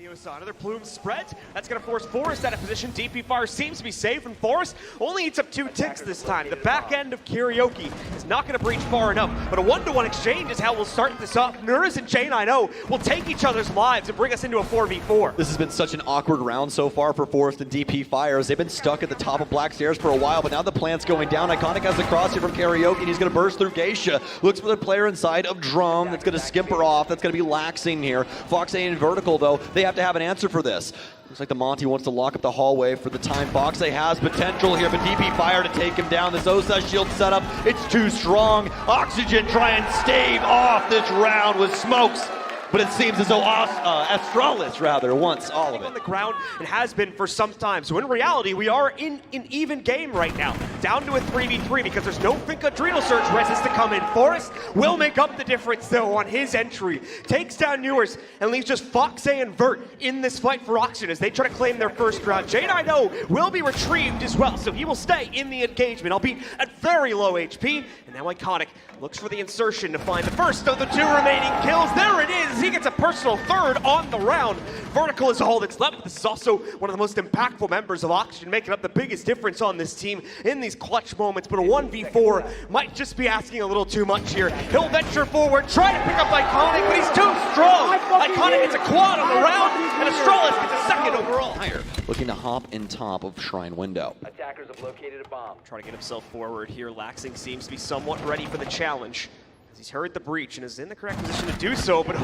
the Osa. Another plume spread. That's going to force Forest out of position. DP Fire seems to be safe, and Forest only eats up 2 ticks this time. The back end of Karaoke is not going to breach far enough, but a 1-to-1 exchange is how we'll start this off. Nurse and J9O will take each other's lives and bring us into a 4v4. This has been such an awkward round so far for Forest and DP Fires. They've been stuck at the top of Black Stairs for a while, but now the plant's going down. Iconic has the cross here from Karaoke, and he's going to burst through Geisha. Looks for the player inside of Drum. That's going to skimp her off. That's going to be laxing here. Fox A and Vertical, though, they have to have an answer for this. Looks like the Monty wants to lock up the hallway for the time. Fox A has potential here, but DP Fire to take him down. This Osa shield setup, it's too strong. Oxygen try and stave off this round with smokes. But it seems as though Astralis, rather, wants all of it. On the ground and has been for some time. So in reality, we are in an even game right now. Down to a 3v3 because there's no Fink Adrenal Surge Resist to come in. Forest will make up the difference, though, on his entry. Takes down Newers and leaves just Fox A and Vert in this fight for Oxygen as they try to claim their first round. J9O will be retrieved as well, so he will stay in the engagement, albeit at very low HP. And now Iconic looks for the insertion to find the first of the 2 remaining kills. There it is. He gets a personal third on the round. Vertical is all that's left. This is also one of the most impactful members of Oxygen, making up the biggest difference on this team in these clutch moments. But a 1v4 might just be asking a little too much here. He'll venture forward, try to pick up Iconic, but he's too strong. Iconic gets a quad on the round, and Astralis gets a second overall. Looking to hop in top of Shrine Window. Attackers have located a bomb. Trying to get himself forward here. Laxing seems to be somewhat ready for the challenge. He's heard the breach and is in the correct position to do so, but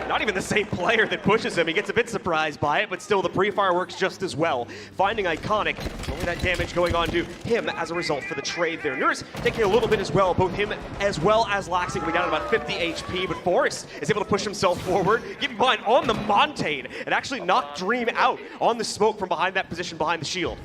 not even the same player that pushes him. He gets a bit surprised by it, but still the pre-fire works just as well. Finding Iconic, only that damage going on to him as a result for the trade there. Nurse taking a little bit as well, both him as well as Laxing going down to about 50 HP, but Forrest is able to push himself forward, get behind on the Montane, and actually knock Dream out on the smoke from behind that position behind the shield.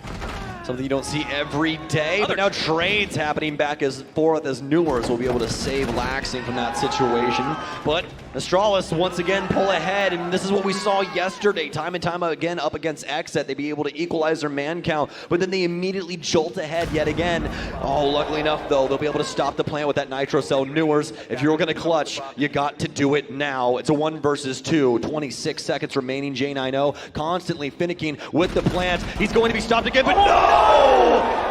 Something you don't see every day, but now trades happening back as forth as Newers will be able to save Laxing from that situation. But Astralis once again pull ahead, and this is what we saw yesterday. Time and time again up against Exet, they'd be able to equalize their man count, but then they immediately jolt ahead yet again. Oh, luckily enough though, they'll be able to stop the plant with that Nitro Cell. Newers, if you're gonna clutch, you got to do it now. It's a 1 versus 2, 26 seconds remaining. J9O constantly finicking with the plant. He's going to be stopped again, but no!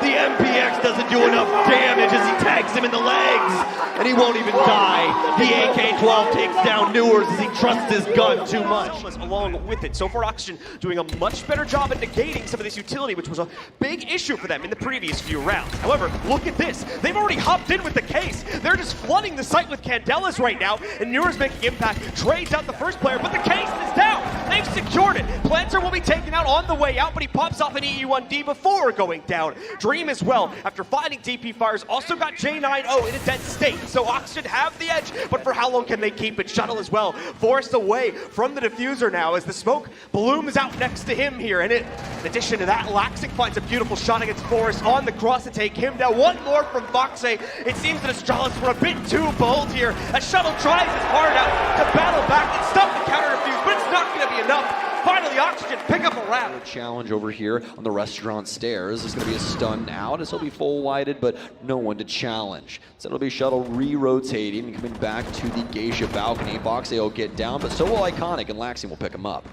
The MPX doesn't do enough damage as he tags him in the legs, and he won't even die. The AK-12 takes down Newers as he trusts his gun too much. Along with it, so far Oxygen doing a much better job at negating some of this utility, which was a big issue for them in the previous few rounds. However, look at this. They've already hopped in with the case. They're just flooding the site with Candelas right now, and Newers making impact, trades out the first player, but the case is down. They've secured it. Planter will be taken out on the way out, but he pops off an EE1D before going down. Dream as well, after finding DP Fires, also got J9O in a dead state, so Oxygen have the edge, but for how long can they keep it? Shuttle as well, forced away from the diffuser now as the smoke blooms out next to him here, and in addition to that, Laxing finds a beautiful shot against Forest on the cross to take him down. One more from Fox A. It seems that Astralis were a bit too bold here, as Shuttle tries his heart out to battle back and stop the counter defuse, but it's not going to be enough. Finally, Oxygen pick up a round. Challenge over here on the restaurant stairs. There's going to be a stun out as he'll be full-whited, but no one to challenge. So it'll be Shuttle re-rotating and coming back to the Geisha balcony. Fox A will get down, but so will Iconic, and Laxing will pick him up.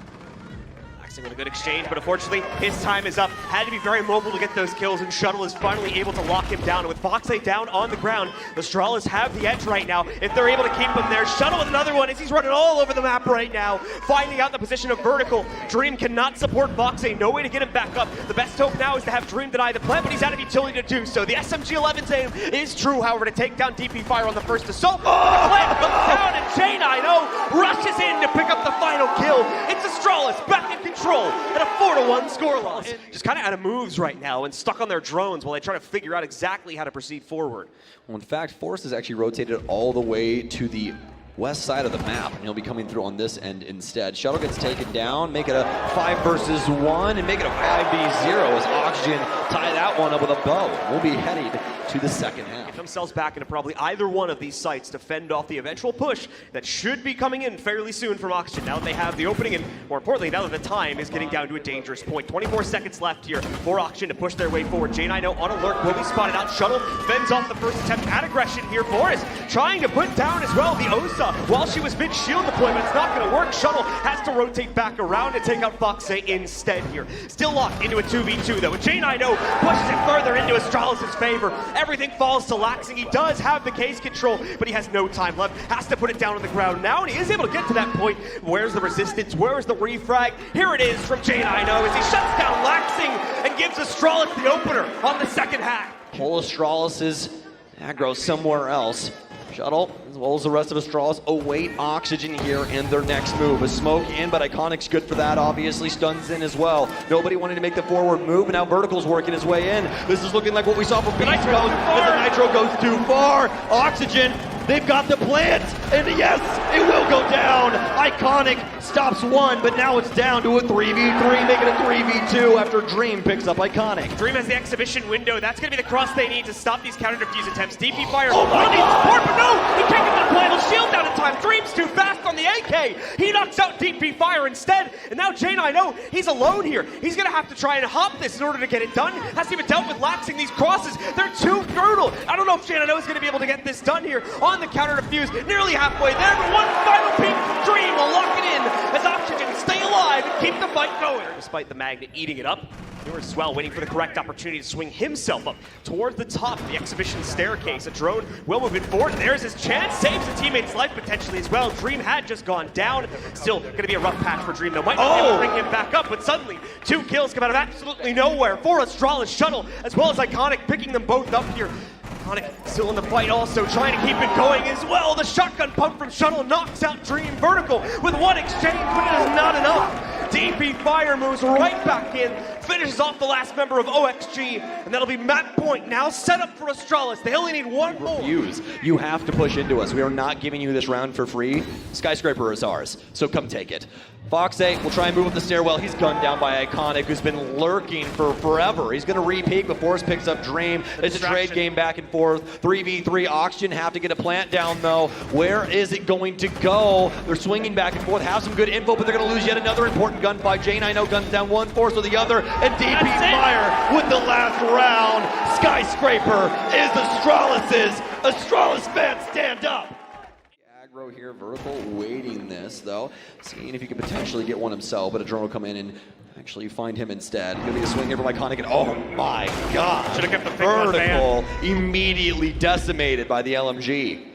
With a good exchange, but unfortunately his time is up. Had to be very mobile to get those kills, and Shuttle is finally able to lock him down. And with Fox A down on the ground, the Astralis have the edge right now. If they're able to keep him there, Shuttle with another one as he's running all over the map right now, finding out the position of Vertical. Dream cannot support Fox A, no way to get him back up. The best hope now is to have Dream deny the plant, but he's out of utility to do so. The SMG-11's aim is true, however, to take down DP Fire on the first assault. The plant comes down, and J9O rushes in to pick up the final kill. It's Astralis back in control at a 4-1 scoreline. Just kind of out of moves right now and stuck on their drones while they try to figure out exactly how to proceed forward. Well, in fact, Forrest has actually rotated all the way to the west side of the map, and he'll be coming through on this end instead. Shuttle gets taken down, make it a 5 versus 1, and make it a 5v0 as Oxygen tie that one up with a bow. We'll be headed to the second half. Get themselves back into probably either one of these sites to fend off the eventual push that should be coming in fairly soon from Oxygen. Now that they have the opening, and more importantly, now that the time is getting down to a dangerous point. 24 seconds left here for Oxygen to push their way forward. J9O on alert, will be spotted out. Shuttle fends off the first attempt at aggression here. Forrest trying to put down as well the Osa Ursa while she was mid-shield deployment. It's not going to work. Shuttle has to rotate back around and take out FaceIT instead here. Still locked into a 2v2 though. J9O pushes it further into Astralis' favor. Everything falls to Laxing. He does have the case control, but he has no time left. Has to put it down on the ground now, and he is able to get to that point. Where's the resistance? Where is the refrag? Here it is from J9O as he shuts down Laxing and gives Astralis the opener on the second half. Pull Astralis' aggro somewhere else. Shuttle, as well as the rest of Astralis, await Oxygen here in their next move. A smoke in, but Iconic's good for that, obviously. Stuns in as well. Nobody wanted to make the forward move, and now Vertical's working his way in. This is looking like what we saw from Beast Code, as the Nitro goes too far. Oxygen, they've got the plant, and yes, it will go down. Iconic stops one, but now it's down to a 3v3, making a 3v2 after Dream picks up Iconic. Dream has the exhibition window. That's going to be the cross they need to stop these counter defuse attempts. DP fire. Oh my God. Support, but no, he can't get the plant. He'll shield down in time. Dream's too fast on the AK. He knocks out DP fire instead, and now J9O, he's alone here. He's going to have to try and hop this in order to get it done. Hasn't even dealt with lapsing these crosses. They're too brutal. I don't know if J9O is going to be able to get this done here on the counter defuse. Nearly halfway there, but one final peek from Dream will lock it in as Oxygen stay alive and keep the fight going. Despite the Magnet eating it up, Newer Swell waiting for the correct opportunity to swing himself up towards the top of the exhibition staircase. A drone will move it forward. There's his chance. Saves a teammate's life potentially as well. Dream had just gone down. Still going to be a rough patch for Dream though. Might not be able to bring him back up, but suddenly 2 kills come out of absolutely nowhere for Astralis Shuttle as well as Iconic picking them both up here. Iconic still in the fight also, trying to keep it going as well. The shotgun pump from Shuttle knocks out Dream Vertical with one exchange, but it is not enough. DP Fire moves right back in, finishes off the last member of OXG, and that'll be map point now set up for Astralis. They only need one more. You have to push into us. We are not giving you this round for free. Skyscraper is ours, so come take it. FaceIT will try and move up the stairwell. He's gunned down by Iconic, who's been lurking for forever. He's going to re-peek before he picks up Dream. It's a trade game back and forth. 3v3. Oxygen have to get a plant down, though. Where is it going to go? They're swinging back and forth. Have some good info, but they're going to lose yet another important gunfight. J9O guns down one, force with the other, and DP Fire with the last round. Skyscraper is Astralis's. Astralis fans, stand up. Aggro here, Vertical waiting this though, seeing if he could potentially get one himself, but a drone will come in and actually find him instead. Gonna be a swing here from Iconic, and oh my God! Should have kept the Vertical immediately decimated by the LMG.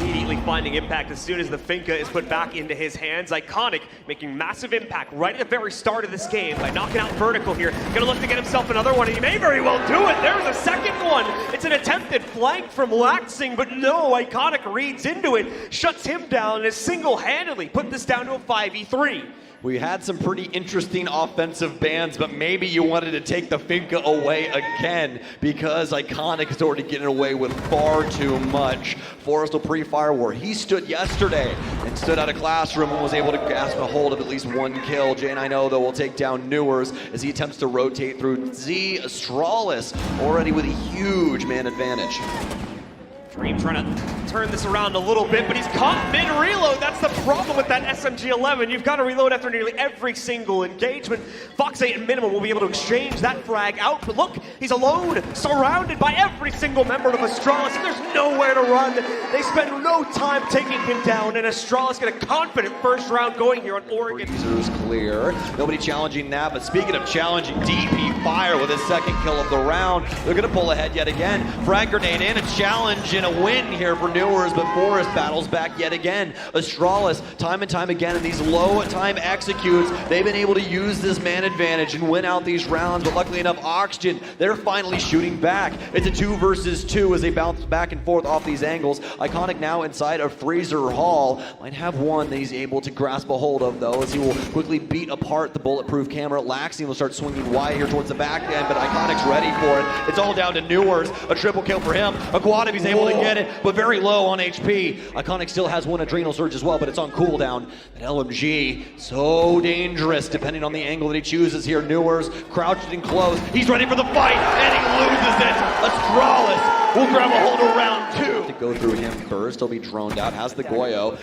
Immediately finding impact as soon as the Finca is put back into his hands. Iconic making massive impact right at the very start of this game by knocking out Vertical here. Gonna look to get himself another one, and he may very well do it. There's a second one. It's an attempted flank from Laxing, but no, Iconic reads into it, shuts him down, and has single-handedly put this down to a 5v3. We had some pretty interesting offensive bans, but maybe you wanted to take the Finca away again because Iconic is already getting away with far too much. Forrest will pre-fire where he stood yesterday and stood out of classroom and was able to grasp a hold of at least one kill. J9O though will take down Newers as he attempts to rotate through Z. Astralis already with a huge man advantage. Dream trying to turn this around a little bit, but he's caught mid-reload. That's the problem with that SMG-11. You've got to reload after nearly every single engagement. FaceIT at minimum will be able to exchange that frag out, but look, he's alone, surrounded by every single member of Astralis, and there's nowhere to run. They spend no time taking him down, and Astralis get a confident first round going here on Oregon. Freezer's clear. Nobody challenging that, but speaking of challenging, DP Fire with his second kill of the round. They're going to pull ahead yet again. Frag grenade in, a challenge and a win here for Newers, but Forrest battles back yet again. Astralis, time and time again in these low time executes, they've been able to use this man advantage and win out these rounds, but luckily enough, Oxygen, they're finally shooting back. It's a 2 versus 2 as they bounce back and forth off these angles. Iconic now inside of Freezer Hall. Might have one that he's able to grasp a hold of, though, as he will quickly beat apart the bulletproof camera. Laxing will start swinging wide here towards the back end, but Iconic's ready for it. It's all down to Newers. A triple kill for him. Aquativi's able to get it, but very low on HP. Iconic still has one adrenal surge as well, but it's on cooldown. That LMG, so dangerous depending on the angle that he chooses here. Newers crouched and close. He's ready for the fight, and he loses it. Astralis will grab a hold of round 2. To go through him first, he'll be droned out, has the Goyo.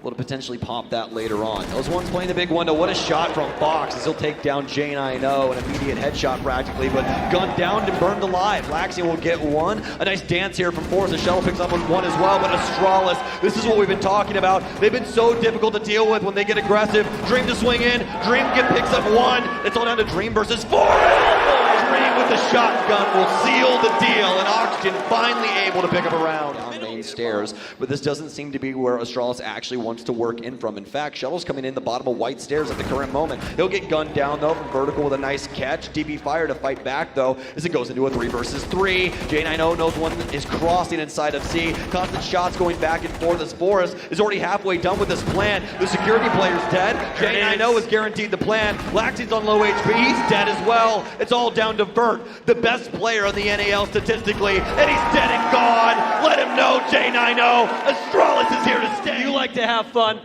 able to potentially pop that later on. Those ones playing the big window. What a shot from Fox as he'll take down J9O, an immediate headshot practically, but gunned down and burned alive. Laxian will get one. A nice dance here from Forrest. The shuttle picks up on one as well, but Astralis, this is what we've been talking about. They've been so difficult to deal with when they get aggressive. Dream to swing in. Dream picks up one. It's all down to Dream versus Forrest. Dream with the shotgun will seal the deal, and Oxygen finally able to pick up a round on main stairs, but this doesn't seem to be where Astralis actually wants to work in from. In fact, Shuttle's coming in the bottom of white stairs at the current moment. He'll get gunned down though from vertical with a nice catch. DP Fire to fight back though as it goes into a 3 versus 3. J9O knows one is crossing inside of C. Constant shots going back and forth as Forrest is already halfway done with this plan. The security player's dead. J9O is guaranteed the plan. Laxian's on low HP. He's dead as well. It's all down to Vert, the best player on the NAL statistically, and he's dead and gone. Let him know, J9O. Astralis is here to stay. You like to have fun.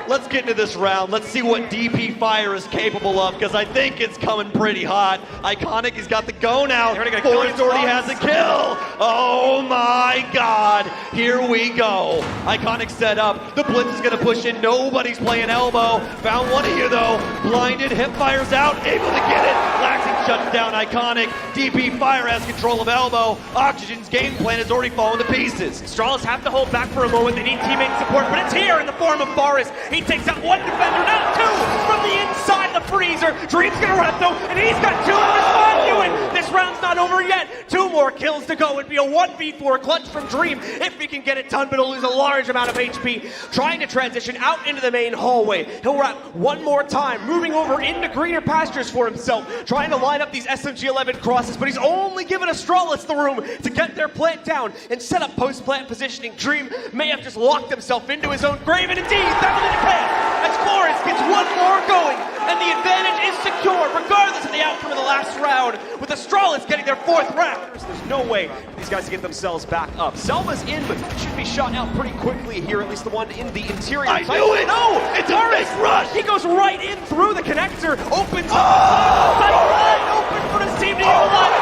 Let's get into this round. Let's see what DP Fire is capable of, because I think it's coming pretty hot. Iconic, he's got the go now. Forrest already has a kill. Oh my God. Here we go. Iconic set up. The blitz is going to push in. Nobody's playing elbow. Found one here though. Blinded. Hip fires out. Able to get it. Laxing shuts down Iconic. DP Fire has control of elbow. Oxygen's game plan has already fallen to pieces. Astralis have to hold back for a moment. They need teammate support, but it's here in the form of Forrest. He takes out one defender, now two from the inside the freezer. Dream's gonna run though, and he's got two to respond to it. This round's not over yet. 2 more kills to go. It'd be a 1v4 clutch from Dream if he can get it done, but he'll lose a large amount of HP. Trying to transition out into the main hallway. He'll wrap one more time, moving over into greener pastures for himself, trying to line up these SMG-11 crosses, but he's only given Astralis the room to get their plant down and set up post-plant positioning. Dream may have just locked himself into his own grave, and indeed, that will decay as Forrest gets one more going, and the advantage is secure regardless of the outcome of the last round, with Astralis getting their 4th round. There's no way for these guys to get themselves back up. Selma's in, but should be shot out pretty quickly here, at least the one in the interior. I knew it! No! It's a big rush! He goes right in through the connector, opens up, wide open for his team to utilize.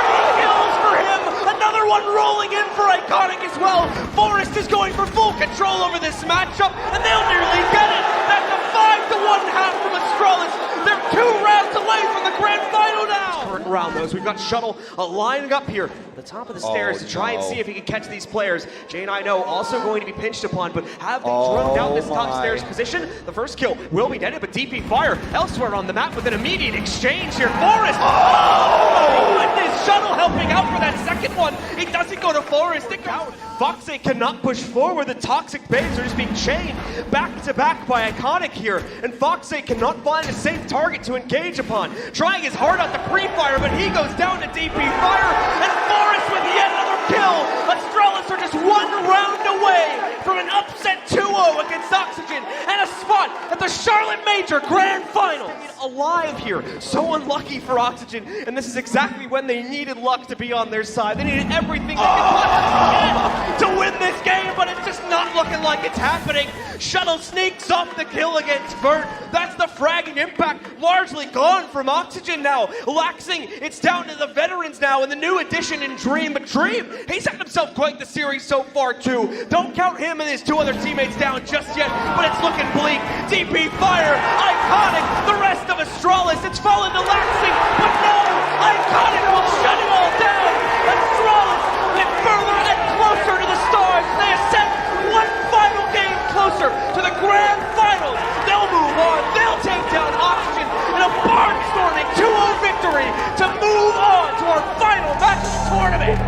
3 kills for him! Another one rolling in for Iconic as well. Forrest is going for full control over this matchup, and they'll nearly get it. That's a 5-1 half from Astralis. They're 2 rounds away from the grand final now. Current round, though, so we've got Shuttle lining up here at the top of the stairs to try and see if he can catch these players. J9O also going to be pinched upon, but have they drone down this top stairs position? The first kill will be netted, but DP Fire elsewhere on the map with an immediate exchange here. Forrest! Oh my goodness! Shuttle helping out for that second one. He doesn't go to Forrest. It goes. Foxy cannot push forward. The toxic babes are just being chained back to back by Iconic here, and Foxy cannot find a safe target to engage upon. Trying his hard out to pre-fire, but he goes down to DP Fire, and Forrest with yet another kill. Astralis are just 1 round away from an upset 2-0 against Oxygen and a spot at the Charlotte Major Grand Final. Alive here, so unlucky for Oxygen, and this is exactly when they needed luck to be on their side. They needed everything they could possibly get to win this game, but it's just not looking like it's happening. Shuttle sneaks off the kill against Vert. That's the fragging impact largely gone from Oxygen now. Laxing, it's down to the veterans now, and the new addition in Dream, but Dream, he's had himself quite the series so far too. Don't count him and his 2 other teammates down just yet, but it's looking bleak. DP Fire, Iconic, the rest of Astralis, it's fallen to Laxing, but no, Iconic will shut it all down. Astralis get further and closer to the stars. They ascend 1 final game closer to the grand finals. They'll move on, they'll take down Oxygen in a barnstorming 2-0 victory to move on to our final match of the tournament.